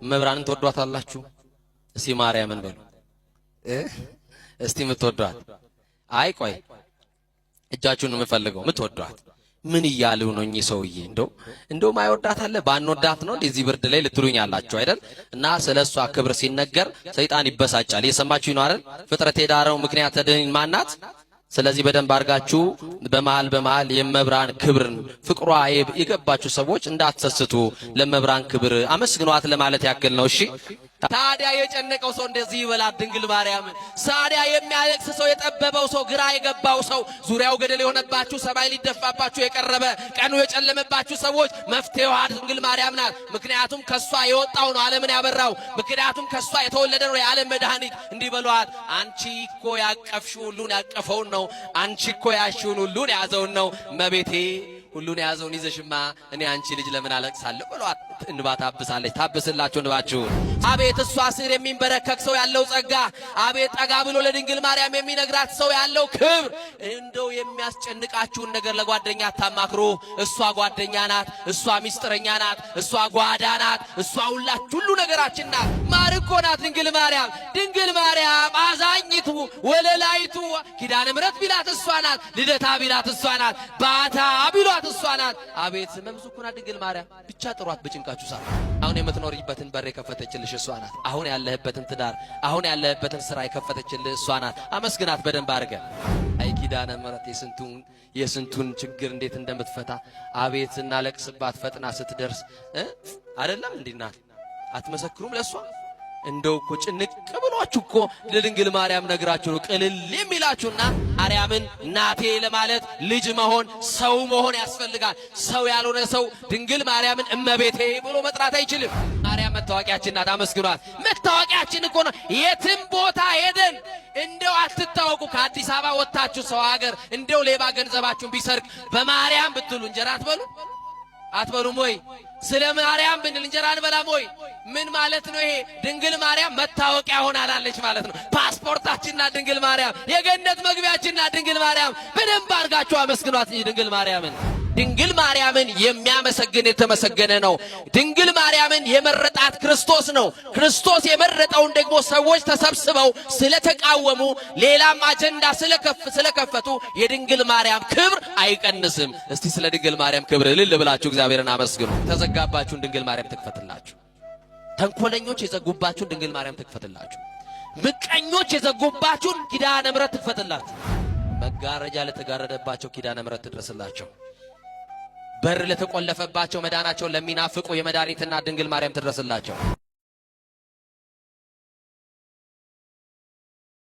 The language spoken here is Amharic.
መብራንን ተወዷታላችሁ? እስቲ ማርያምን በሉ እስቲ ምትወዷት? አይ ቆይ እጃችሁን ነው የምፈልገው። ምትወዷት ምን ይያሉ ነው እኚህ ሰውዬ? እንደው ማይወዳት አለ ባንወዳት ነው እንደዚህ ብርድ ላይ ልትሉኝ አላችሁ አይደል? እና ስለሷ ክብር ሲነገር ሰይጣን ይበሳጫል። እየሰማችሁ ነው አይደል? ፍጥረት የዳረው ምክንያት ተደኝ ማናት? ስለዚህ በደንብ አርጋችሁ በመሃል የመብራን ክብርን ፍቅሯ የገባችሁ ሰዎች እንዳትሰስቱ ለመብራን ክብር አመስግኗት ለማለት ያክል ነው። እሺ ታዲያ የጨነቀው ሰው እንደዚህ ይበላት ድንግል ማርያም። ታዲያ የሚያለቅስ ሰው የጠበበው ሰው ግራ የገባው ሰው ዙሪያው ገደል የሆነባችሁ ሰማይ ሊደፋባችሁ የቀረበ ቀኑ የጨለመባችሁ ሰዎች መፍትሄዋ ድንግል ማርያም ናት። ምክንያቱም ከሷ የወጣው ነው ዓለምን ያበራው። ምክንያቱም ከሷ የተወለደ ነው የዓለም መድኃኒት። እንዲህ በሏት፣ አንቺ እኮ ያቀፍሽው ሁሉን ያቀፈውን ነው። አንቺ እኮ ያሽውን ሁሉን ያዘውን ነው። እመቤቴ ሁሉን ያዘውን ይዘሽማ እኔ አንቺ ልጅ ለምን አለቅሳለሁ ብሏት እንባ ታብሳለች። ታብስላችሁ እንባችሁን። አቤት እሷ ስር የሚንበረከክ ሰው ያለው ጸጋ፣ አቤት ጠጋ ብሎ ለድንግል ማርያም የሚነግራት ሰው ያለው ክብር። እንደው የሚያስጨንቃችሁን ነገር ለጓደኛ አታማክሩ። እሷ ጓደኛ ናት፣ እሷ ሚስጥረኛ ናት፣ እሷ ጓዳ ናት፣ እሷ ሁሉ ነገራችን ናት። ማርኮ ናት ድንግል ማርያም። ድንግል ማርያም አዛኝቱ ወለላይቱ ኪዳነ ምሕረት ቢላት እሷ ናት፣ ልደታ ቢላት እሷ ናት፣ ባታ ቢሏት እሷ ናት። አቤት መምሱኩና ድንግል ማርያም ብቻ ጥሯት በጭንቃችሁ ሰዓት። አሁን የምትኖርበትን በር የከፈተችልሽ እሷ ናት። አሁን ያለህበትን ትዳር፣ አሁን ያለህበትን ስራ የከፈተችልህ እሷ ናት። አመስግናት በደንብ አድርገህ። አይ ኪዳነ ምሕረት የስንቱን ችግር እንዴት እንደምትፈታ አቤት እናለቅስባት ፈጥና ስትደርስ አይደለም እንዲናት አትመሰክሩም ለሷ? እንደው እኮ ጭንቅ ብሏችሁ እኮ ለድንግል ማርያም ነግራችሁ ነው ቅልል የሚላችሁና ማርያምን እናቴ ለማለት ልጅ መሆን ሰው መሆን ያስፈልጋል። ሰው ያልሆነ ሰው ድንግል ማርያምን እመቤቴ ብሎ መጥራት አይችልም። ማርያም መታወቂያችን ናት። አመስግኗት። መታወቂያችን እኮ ነው። የትም ቦታ ሄደን እንደው አትታወቁ። ከአዲስ አበባ ወጣችሁ ሰው ሀገር እንደው ሌባ ገንዘባችሁን ቢሰርቅ በማርያም ብትሉ እንጀራ አትበሉም ወይ? ስለ ማርያም ብንል እንጀራ አንበላም ወይ? ምን ማለት ነው ይሄ? ድንግል ማርያም መታወቂያ ሆናላለች ማለት ነው። ፓስፖርታችንና ድንግል ማርያም፣ የገነት መግቢያችንና ድንግል ማርያም። በደንብ አድርጋችሁ አመስግኗት ድንግል ማርያምን። ድንግል ማርያምን የሚያመሰግን የተመሰገነ ነው። ድንግል ማርያምን የመረጣት ክርስቶስ ነው። ክርስቶስ የመረጠውን ደግሞ ሰዎች ተሰብስበው ስለተቃወሙ ሌላም አጀንዳ ስለከፈቱ የድንግል ማርያም ክብር አይቀንስም። እስቲ ስለ ድንግል ማርያም ክብር እልል ብላችሁ እግዚአብሔርን አመስግኑ። ተዘጋባችሁን ድንግል ማርያም ትክፈትላችሁ። ተንኮለኞች የዘጉባችሁን ድንግል ማርያም ትክፈትላችሁ። ምቀኞች የዘጉባችሁን ኪዳነ ምሕረት ትክፈትላችሁ። መጋረጃ ለተጋረደባቸው ኪዳነ ምሕረት ትድረስላቸው። በር ለተቆለፈባቸው መዳናቸውን ለሚናፍቁ የመድኃኒትና ድንግል ማርያም ትድረስላቸው።